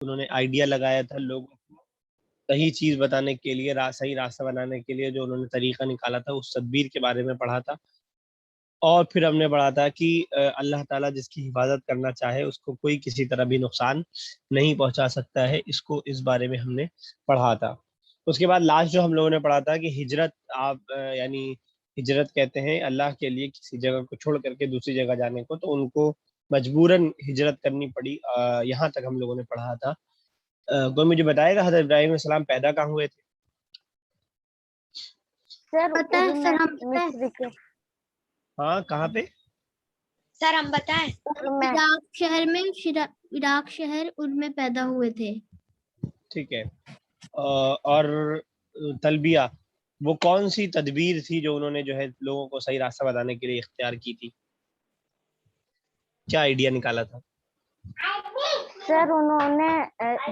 انہوں نے آئیڈیا لگایا تھا لوگوں کو صحیح چیز بتانے کے لیے، صحیح راستہ بنانے کے لیے، جو انہوں نے طریقہ نکالا تھا اس تدبیر کے بارے میں پڑھا تھا. اور پھر ہم نے پڑھا تھا کہ اللہ تعالیٰ جس کی حفاظت کرنا چاہے اس کو کوئی کسی طرح بھی نقصان نہیں پہنچا سکتا ہے. اس بارے میں ہم نے پڑھا تھا. اس کے بعد لاسٹ جو ہم لوگوں نے پڑھا تھا کہ ہجرت آپ یعنی ہجرت کہتے ہیں اللہ کے لیے کسی جگہ کو چھوڑ کر کے دوسری جگہ جانے کو، تو ان کو مجبوراً ہجرت کرنی پڑی. یہاں تک ہم لوگوں نے پڑھا تھا. کوئی مجھے بتائے گا حضرت ابراہیم علیہ السلام پیدا کہاں ہوئے تھے؟ ہاں کہاں پہ؟ سر ہم بتائیں. عراق شہر ان میں پیدا ہوئے تھے. ٹھیک ہے. اور تلبیہ وہ کون سی تدبیر تھی جو انہوں نے جو ہے لوگوں کو صحیح راستہ بتانے کے لیے اختیار کی تھی؟ کیا آئیڈیا نکالا تھا؟ سر انہوں نے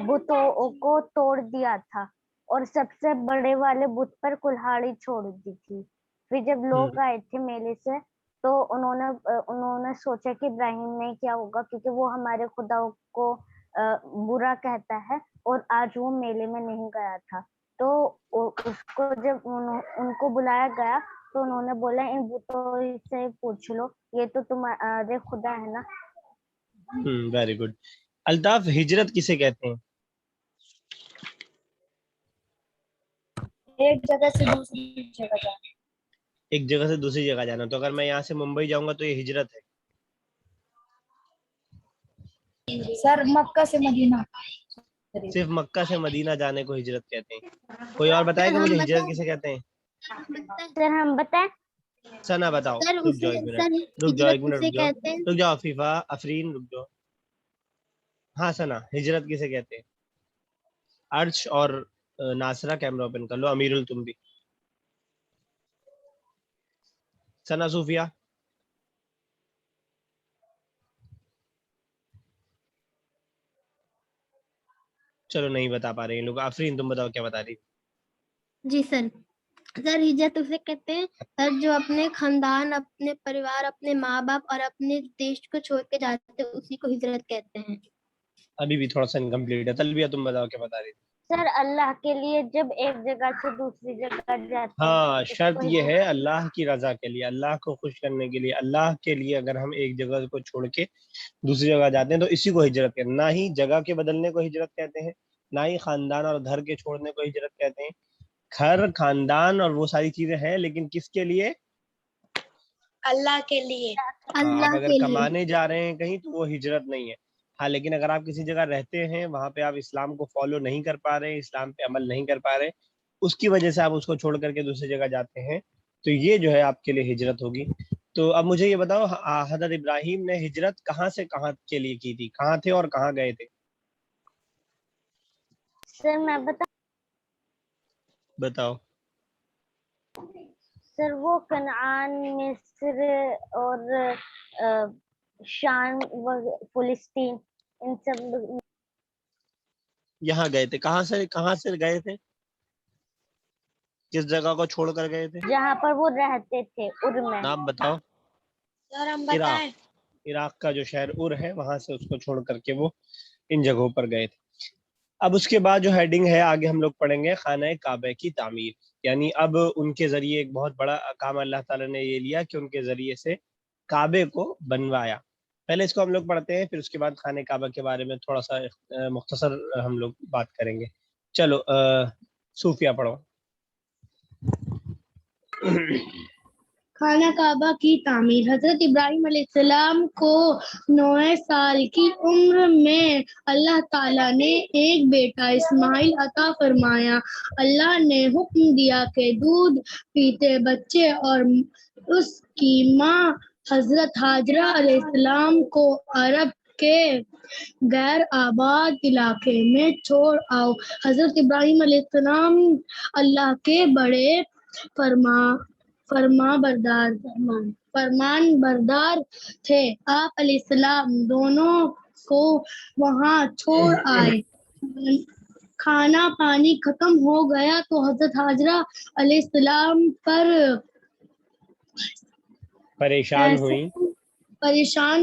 بتوں کو توڑ دیا تھا اور سب سے بڑے والے بت پر کلہاڑی چھوڑ دی تھی. پھر جب لوگ آئے تھے میلے سے تو انہوں نے سوچا کہ ابراہیم نے کیا ہوگا، کیونکہ وہ ہمارے خدا کو برا کہتا ہے، اور آج وہ میلے میں نہیں گیا تھا. تو اس کو جب ان کو بلایا گیا تو انہوں نے بولا ان بتوں سے پوچھ لو، یہ تو تمہارے خدا ہے نا. Very good. الطاف ہجرت کسے کہتے ہیں؟ ایک جگہ سے دوسری جگہ جانا. ایک جگہ سے دوسری جگہ جانا. تو اگر میں یہاں سے ممبئی جاؤں گا تو یہ ہجرت ہے. سر مکہ سے مدینہ. صرف مکہ سے مدینہ جانے کو ہجرت کہتے ہیں. کوئی اور بتائے گا مجھے ہجرت کسے کہتے ہیں؟ سر ہم بتائیں. ثنا بتاؤ. رک جاؤ ایک منٹ رک جاؤ عفیفہ افرین رک جاؤ. ہاں ثنا ہجرت کسے کہتے ہیں؟ عرش اور ناصرہ کیمرہ اوپن کر لو. امیرل تم بھی. ثنا صوفیہ. چلو نہیں بتا پا رہے ہیں لوگ. آفرین تم بتاؤ کیا بتا رہی؟ جی سر ہجرت اسے کہتے ہیں سر جو اپنے خاندان، اپنے پریوار، اپنے ماں باپ اور اپنے دیش کو چھوڑ کے جاتے ہیں اسی کو ہجرت کہتے ہیں. ابھی بھی تھوڑا سا انکمپلیٹ ہے. تلبیہ تم بتاؤ کیا بتا رہی تھی؟ سر اللہ کے لیے جب ایک جگہ سے دوسری جگہ جاتے ہیں. ہاں شرط یہ ہے اللہ کی رضا کے لیے، اللہ کو خوش کرنے کے لیے، اللہ کے لیے اگر ہم ایک جگہ کو چھوڑ کے دوسری جگہ جاتے ہیں تو اسی کو ہجرت کہتے ہیں. نہ ہی جگہ کے بدلنے کو ہجرت کہتے ہیں، نہ ہی خاندان اور گھر کے چھوڑنے کو ہجرت کہتے ہیں. گھر، خاندان اور وہ ساری چیزیں ہیں، لیکن کس کے لیے؟ اللہ کے لیے. آپ اگر کمانے جا رہے ہیں کہیں تو وہ ہجرت نہیں ہے. ہاں لیکن اگر آپ کسی جگہ رہتے ہیں وہاں پہ آپ اسلام کو فالو نہیں کر پا رہے، اسلام پہ عمل نہیں کر پا رہے، اس کی وجہ سے آپ اس کو چھوڑ کر کے دوسری جگہ جاتے ہیں، تو یہ جو ہے آپ کے لیے ہجرت ہوگی. تو اب مجھے یہ بتاؤ حضرت ابراہیم نے ہجرت کہاں سے کہاں کے لیے کی تھی؟ کہاں تھے اور کہاں گئے تھے؟ سر میں بتاؤ. سر وہ کنعان، مصر اور شام، فلسطین، ان سب یہاں گئے تھے. کہاں سے گئے تھے؟ کس جگہ کو چھوڑ کر گئے تھے؟ جہاں پر وہ رہتے تھے ار میں. نام بتاؤ. سر ہم بتائیں. عراق کا جو شہر ار ہے وہاں سے اس کو چھوڑ کر کے وہ ان جگہوں پر گئے تھے. اب اس کے بعد جو ہیڈنگ ہے آگے ہم لوگ پڑھیں گے خانہ کعبہ کی تعمیر. یعنی اب ان کے ذریعے ایک بہت بڑا کام اللہ تعالیٰ نے یہ لیا کہ ان کے ذریعے سے کعبے کو بنوایا. پہلے اس کو ہم لوگ پڑھتے ہیں، پھر اس کے بعد خانہ کعبہ کے بارے میں تھوڑا سا مختصر ہم لوگ بات کریں گے. چلو صوفیہ پڑھو. خانہ کعبہ کی تعمیر. حضرت ابراہیم علیہ السلام کو 9 سال کی عمر میں اللہ تعالیٰ نے ایک بیٹا اسماعیل عطا فرمایا. اللہ نے حکم دیا کہ دودھ پیتے بچے اور اس کی ماں حضرت حاجرہ علیہ السلام کو عرب کے غیر آباد علاقے میں چھوڑ آؤ. حضرت ابراہیم علیہ السلام اللہ کے بڑے فرمان بردار تھے. آپ علیہ السلام دونوں کو وہاں چھوڑ آئے. کھانا پانی ختم ہو گیا تو حضرت حاجرہ علیہ السلام پریشان ہوئی. پریشان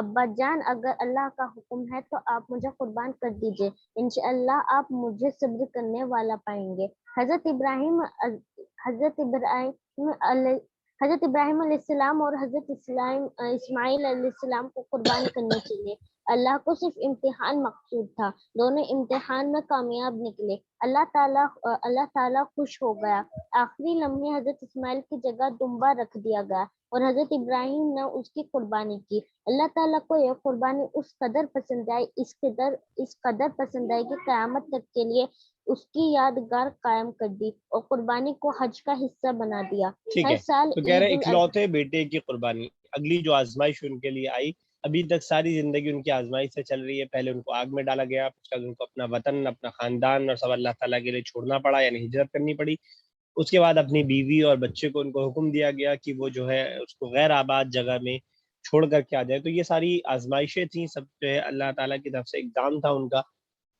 ابا جان اگر اللہ کا حکم ہے تو آپ مجھے قربان کر دیجئے، انشاءاللہ آپ مجھے صبر کرنے والا پائیں گے۔ حضرت ابراہیم علیہ السلام اور حضرت اسماعیل علیہ السلام کو قربان کرنے چلے۔ اللہ کو صرف امتحان مقصود تھا، دونوں امتحان میں کامیاب نکلے۔ اللہ تعالیٰ خوش ہو گیا۔ آخری لمحے حضرت اسماعیل کی جگہ دمبا رکھ دیا گیا اور حضرت ابراہیم نے اس کی قربانی کی۔ اللہ تعالیٰ کو یہ قربانی اس قدر پسند آئی کہ قیامت تک کے لیے اس کی یادگار قائم کر دی اور قربانی کو حج کا حصہ بنا دیا۔ ٹھیک ہے، تو کہہ رہے اکلوتے بیٹے کی قربانی، اگلی جو آزمائش ان کے لیے آئی، ابھی تک ساری زندگی ان کی آزمائش سے چل رہی ہے۔ پہلے ان کو آگ میں ڈالا گیا، پھر ان کو اپنا وطن، اپنا خاندان اور سب اللہ تعالیٰ کے لیے چھوڑنا پڑا، یعنی ہجرت کرنی پڑی۔ اس کے بعد اپنی بیوی اور بچے کو ان کو حکم دیا گیا کہ وہ جو ہے اس کو غیر آباد جگہ میں چھوڑ کر کے آ جائے۔ تو یہ ساری آزمائشیں تھیں، سب جو ہے اللہ تعالیٰ کی طرف سے ایگزام تھا ان کا،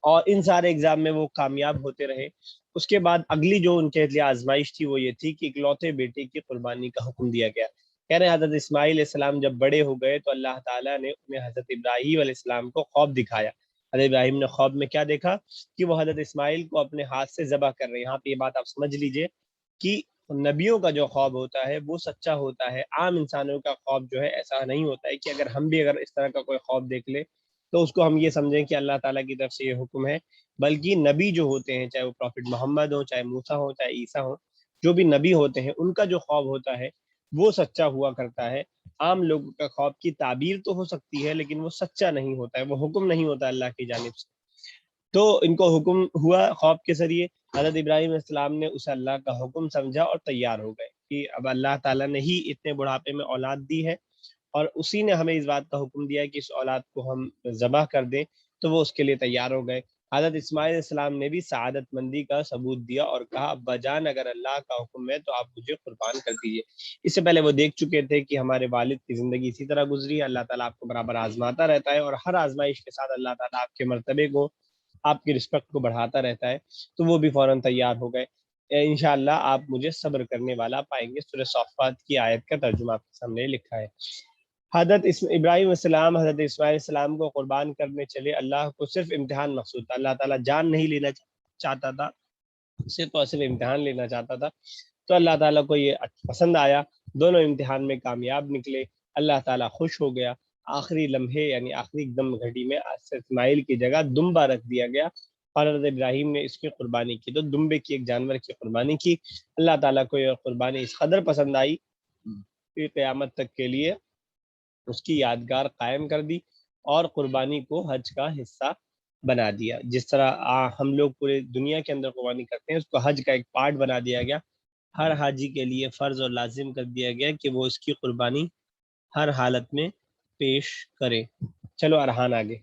اور ان سارے ایگزام میں وہ کامیاب ہوتے رہے۔ اس کے بعد اگلی جو ان کے لیے آزمائش تھی وہ یہ تھی کہ اکلوتے بیٹے کی قربانی کا حکم دیا گیا۔ کہہ رہے ہیں حضرت اسماعیل علیہ السلام جب بڑے ہو گئے تو اللہ تعالیٰ نے انہیں حضرت ابراہیم علیہ السلام کو خواب دکھایا۔ حضرت ابراہیم نے خواب میں کیا دیکھا کہ وہ حضرت اسماعیل کو اپنے ہاتھ سے ذبح کر رہے ہیں۔ یہاں پہ یہ بات آپ سمجھ لیجئے کہ نبیوں کا جو خواب ہوتا ہے وہ سچا ہوتا ہے، عام انسانوں کا خواب جو ہے ایسا نہیں ہوتا ہے کہ اگر ہم بھی اس طرح کا کوئی خواب دیکھ لیں تو اس کو ہم یہ سمجھیں کہ اللہ تعالیٰ کی طرف سے یہ حکم ہے۔ بلکہ نبی جو ہوتے ہیں، چاہے وہ پروفٹ محمد ہو، چاہے موسیٰ ہو، چاہے عیسیٰ ہو، جو بھی نبی ہوتے ہیں ان کا جو خواب ہوتا ہے وہ سچا ہوا کرتا ہے۔ عام لوگوں کا خواب کی تعبیر تو ہو سکتی ہے لیکن وہ سچا نہیں ہوتا ہے، وہ حکم نہیں ہوتا اللہ کی جانب سے۔ تو ان کو حکم ہوا خواب کے ذریعے، حضرت ابراہیم علیہ السلام نے اسے اللہ کا حکم سمجھا اور تیار ہو گئے کہ اب اللہ تعالیٰ نے ہی اتنے بڑھاپے میں اولاد دی ہے اور اسی نے ہمیں اس بات کا حکم دیا ہے کہ اس اولاد کو ہم ذبح کر دیں، تو وہ اس کے لیے تیار ہو گئے۔ حضرت اسماعیل علیہ السلام نے بھی سعادت مندی کا ثبوت دیا اور کہا ابا جان اگر اللہ کا حکم ہے تو آپ مجھے قربان کر دیجیے۔ اس سے پہلے وہ دیکھ چکے تھے کہ ہمارے والد کی زندگی اسی طرح گزری ہے، اللہ تعالیٰ آپ کو برابر آزماتا رہتا ہے اور ہر آزمائش کے ساتھ اللہ تعالیٰ آپ کے مرتبے کو، آپ کی رسپیکٹ کو بڑھاتا رہتا ہے۔ تو وہ بھی فوراً تیار ہو گئے۔ انشاءاللہ آپ مجھے صبر کرنے والا پائیں گے۔ سورہ صافات کی آیت کا ترجمہ آپ کے سامنے لکھا ہے۔ حضرت ابراہیم السلام حضرت اسماعیل السلام کو قربان کرنے چلے۔ اللہ کو صرف امتحان مقصود تھا، اللہ تعالیٰ جان نہیں لینا چاہتا تھا، صرف امتحان لینا چاہتا تھا۔ تو اللہ تعالیٰ کو یہ پسند آیا، دونوں امتحان میں کامیاب نکلے، اللہ تعالیٰ خوش ہو گیا۔ آخری لمحے یعنی آخری دم گھڑی میں اسماعیل کی جگہ دمبا رکھ دیا گیا اور حضرت ابراہیم نے اس کی قربانی کی۔ تو دمبے کی ایک جانور کی قربانی کی۔ اللہ تعالیٰ کو یہ قربانی اس قدر پسند آئی کہ قیامت تک کے لیے اس کی یادگار قائم کر دی اور قربانی کو حج کا حصہ بنا دیا۔ جس طرح ہم لوگ پورے دنیا کے اندر قربانی کرتے ہیں، اس کو حج کا ایک پارٹ بنا دیا گیا۔ ہر حاجی کے لیے فرض اور لازم کر دیا گیا کہ وہ اس کی قربانی ہر حالت میں پیش کرے۔ چلو ارحان آگے۔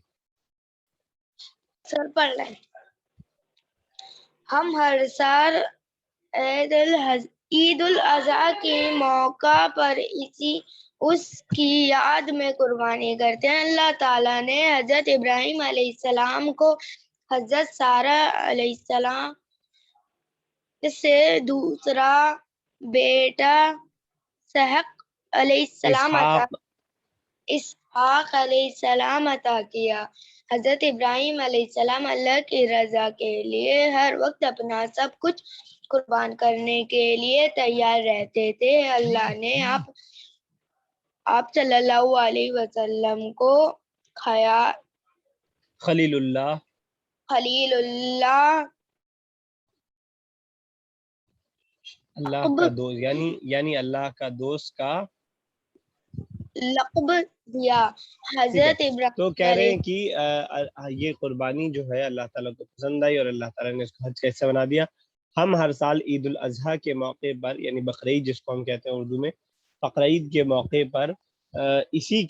سر پڑھ لیں۔ ہم ہر سال عید الاضحیٰ کے موقع پر اس کی یاد میں قربانی کرتے ہیں۔ اللہ تعالیٰ نے حضرت ابراہیم علیہ السلام کو حضرت سارہ علیہ السلام سے دوسرا بیٹا اسحاق علیہ السلام عطا کیا۔ حضرت ابراہیم علیہ السلام اللہ کی رضا کے لیے ہر وقت اپنا سب کچھ قربان کرنے کے لیے تیار رہتے تھے۔ اللہ نے آپ صلی اللہ علیہ وسلم کو خلیل اللہ اللہ کا دوست یعنی اللہ کا دوست کا لقب دیا۔ حضرت ابراہیم تو کہہ رہے ہیں کہ یہ قربانی جو ہے اللہ تعالیٰ کو پسند آئی اور اللہ تعالیٰ نے اس کو حج کا حصہ بنا دیا۔ ہم ہر سال عید الاضحیٰ کے موقع پر یعنی بقرعید جس کو ہم کہتے ہیں اردو میں، بقرعید کے موقع پر اسی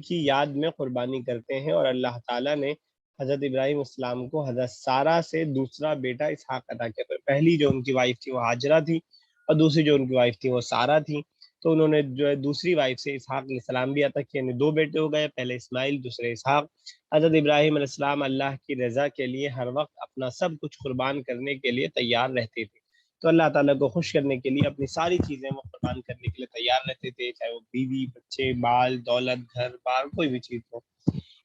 کی یاد میں قربانی کرتے ہیں اور اللہ تعالیٰ نے حضرت ابراہیم السلام کو حضرت سارہ سے دوسرا بیٹا اسحاق عطا کیا۔ پہلی جو ان کی وائف تھی وہ ہاجرہ تھی اور دوسری جو ان کی وائف تھی وہ سارہ تھی۔ تو انہوں نے جو ہے دوسری وائف سے اسحاق علیہ السلام بھی عطا کیا، یعنی دو بیٹے ہو گئے، پہلے اسماعیل دوسرے اسحاق۔ حضرت ابراہیم علیہ السلام اللہ کی رضا کے لیے ہر وقت اپنا سب کچھ قربان کرنے کے لیے تیار رہتے تھے۔ تو اللہ تعالیٰ کو خوش کرنے کے لیے اپنی ساری چیزیں وہ قربان کرنے کے لیے تیار رہتے تھے، چاہے وہ بیوی، بچے، بال، دولت، گھر بار، کوئی بھی چیز ہو۔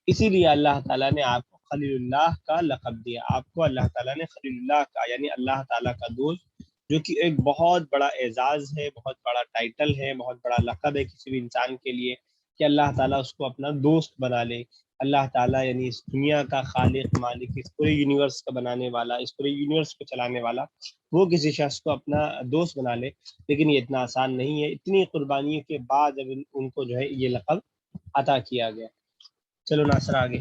اسی لیے اللہ تعالیٰ نے آپ کو خلیل اللہ کا لقب دیا، آپ کو اللہ تعالیٰ نے خلیل اللہ کا یعنی اللہ تعالیٰ کا دوست، جو کہ ایک بہت بڑا اعزاز ہے، بہت بڑا ٹائٹل ہے، بہت بڑا لقب ہے کسی بھی انسان کے لیے کہ اللہ تعالیٰ اس کو اپنا دوست بنا لے۔ اللہ تعالیٰ یعنی اس دنیا کا خالق، مالک، اس پورے یونیورس کا بنانے والا، اس پورے یونیورس کو چلانے والا، وہ کسی شخص کو اپنا دوست بنا لے، لیکن یہ اتنا آسان نہیں ہے۔ اتنی قربانیوں کے بعد جب ان کو جو ہے یہ لقب عطا کیا گیا۔ چلو ناصر آگے،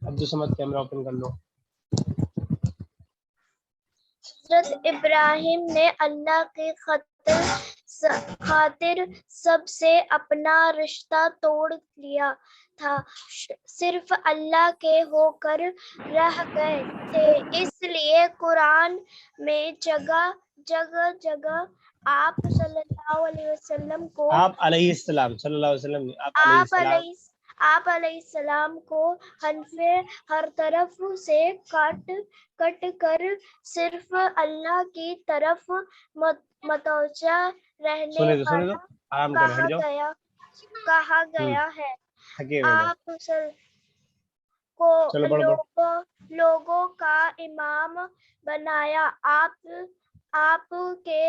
عبدالصمد کیمرہ اوپن کر لو۔ حضرت ابراہیم نے اللہ کی خاطر سب سے اپنا رشتہ توڑ لیا تھا، صرف اللہ کے ہو کر رہ گئے تھے۔ اس لیے قرآن میں جگہ جگہ آپ صلی اللہ علیہ وسلم کو آپ علیہ السلام صلی اللہ علیہ وسلم، آپ علیہ السلام کو حنف ہر طرف سے کٹ کر صرف اللہ کی طرف متوجہ رہنے والا کہا گیا ہے۔ آپ کو لوگوں کا امام بنایا۔ آپ کے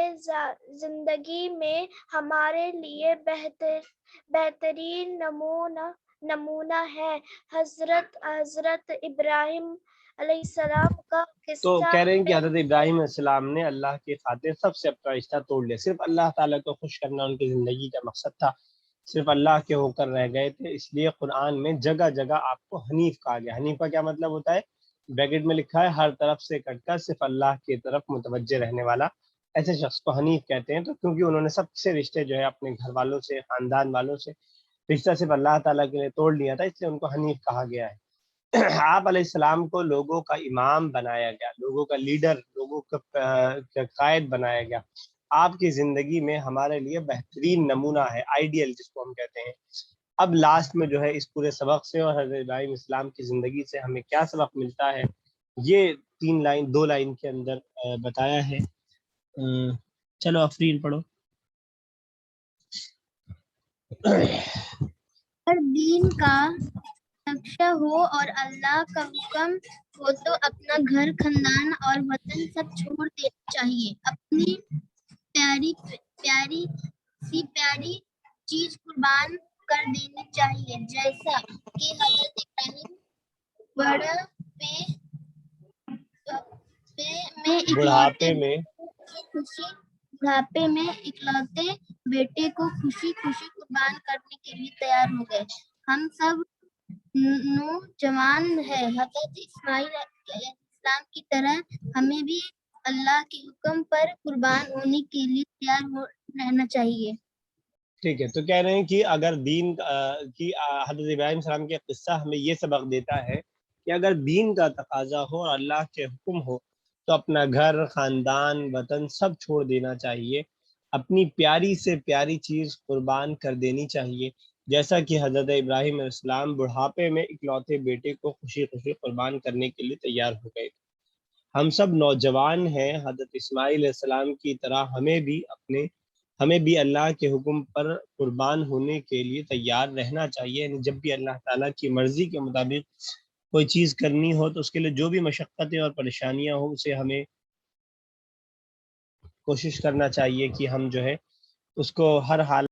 زندگی میں ہمارے لیے بہترین نمونہ ہے۔ حضرت ابراہیم علیہ السلام کا قصہ تو کہہ رہے ہیں کہ حضرت ابراہیم علیہ السلام نے اللہ کی خاطر سب سے اپنا رشتہ توڑ لیا، صرف اللہ تعالیٰ کو خوش کرنا ان کی زندگی کا مقصد تھا، صرف اللہ کے ہو کر رہ گئے تھے۔ اس لیے قرآن میں جگہ جگہ آپ کو حنیف کہا گیا۔ حنیف کا کیا مطلب ہوتا ہے؟ بریکٹ میں لکھا ہے ہر طرف سے کٹ کر صرف اللہ کی طرف متوجہ رہنے والا، ایسے شخص کو حنیف کہتے ہیں۔ تو کیونکہ انہوں نے سب سے رشتے جو ہے اپنے گھر والوں سے، خاندان والوں سے رشتہ صرف اللہ تعالیٰ کے لیے توڑ لیا تھا، اس لیے ان کو حنیف کہا گیا ہے۔ آپ علیہ السلام کو لوگوں کا امام بنایا گیا، لوگوں کا لیڈر، لوگوں کا قائد بنایا گیا۔ آپ کی زندگی میں ہمارے لیے بہترین نمونہ ہے، آئیڈیل جس کو ہم کہتے ہیں۔ اب لاسٹ میں جو ہے اس پورے سبق سے اور حضرت ابراہیم اسلام کی زندگی سے ہمیں کیا سبق ملتا ہے، یہ 2 لائن کے اندر بتایا ہے۔ چلو آفرین پڑھو۔ ہر دین کا نقشہ ہو اور اللہ کا حکم ہو تو اپنا گھر، خاندان اور وطن سب چھوڑ دینا چاہیے، اپنی پیاری چیز قربان کر دینی چاہیے، جیسا کہ حضرت ابراہیم بڑھاپے میں اکلوتے بیٹے کو خوشی قربان کرنے کے لیے تیار ہو گئے۔ ہم سب نوجوان ہیں، حضرت اسماعیل علیہ السلام کی طرح ہمیں بھی اللہ کے حکم پر قربان ہونے کے لیے تیار رہنا چاہیے۔ ٹھیک ہے، تو کہہ رہے ہیں کہ اگر دین کی حضرت ابراہیم السلام کا قصہ ہمیں یہ سبق دیتا ہے کہ اگر دین کا تقاضا ہو اور اللہ کے حکم ہو تو اپنا گھر، خاندان، وطن سب چھوڑ دینا چاہیے، اپنی پیاری سے پیاری چیز قربان کر دینی چاہیے، جیسا کہ حضرت ابراہیم علیہ السلام بڑھاپے میں اکلوتے بیٹے کو خوشی قربان کرنے کے لیے تیار ہو گئے۔ ہم سب نوجوان ہیں، حضرت اسماعیل علیہ السلام کی طرح ہمیں بھی اللہ کے حکم پر قربان ہونے کے لیے تیار رہنا چاہیے۔ یعنی جب بھی اللہ تعالیٰ کی مرضی کے مطابق کوئی چیز کرنی ہو تو اس کے لیے جو بھی مشقتیں اور پریشانیاں ہوں اسے ہمیں کوشش کرنا چاہیے کہ ہم جو ہے اس کو ہر حال